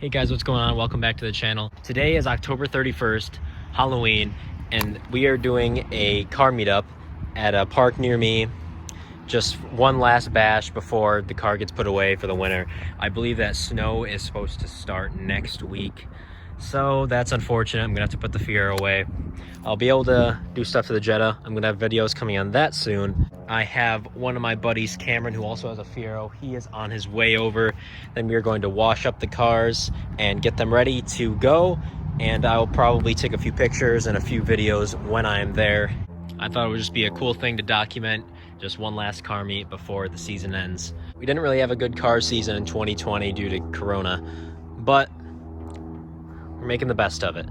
Hey guys, what's going on? Welcome back to the channel. Today is October 31st, Halloween, and we are doing a car meetup at a park near me. Just one last bash before the car gets put away for the winter. I believe that snow is supposed to start next week, so that's unfortunate. I'm gonna have to put the Fiero away. I'll be able to do stuff to the Jetta. I'm gonna have videos coming on that soon. I have one of my buddies, Cameron, who also has a Fiero. He is on his way over. Then we are going to wash up the cars and get them ready to go. And I'll probably take a few pictures and a few videos when I'm there. I thought it would just be a cool thing to document just one last car meet before the season ends. We didn't really have a good car season in 2020 due to Corona, but we're making the best of it.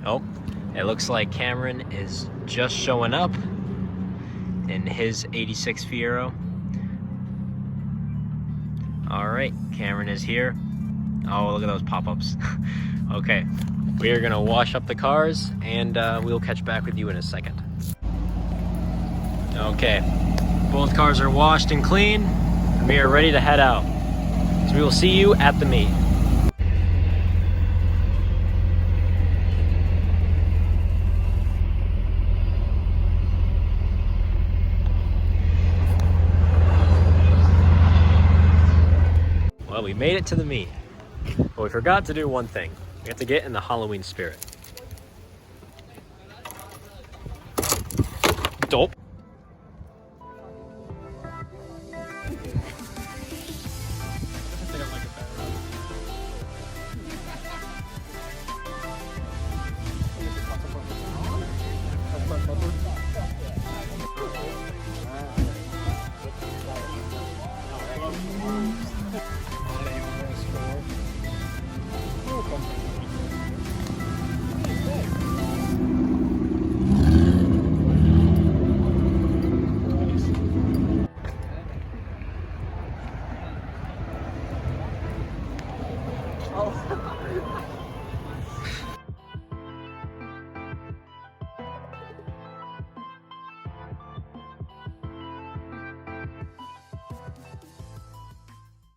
Oh, it looks like Cameron is just showing up in his 86 Fiero. All right, Cameron is here. Oh, look at those pop-ups. Okay, we are gonna wash up the cars and we'll catch back with you in a second. Okay, both cars are washed and clean, and we are ready to head out. So we will see you at the meet. Well, we made it to the meet, but we forgot to do one thing. We have to get in the Halloween spirit. Dope.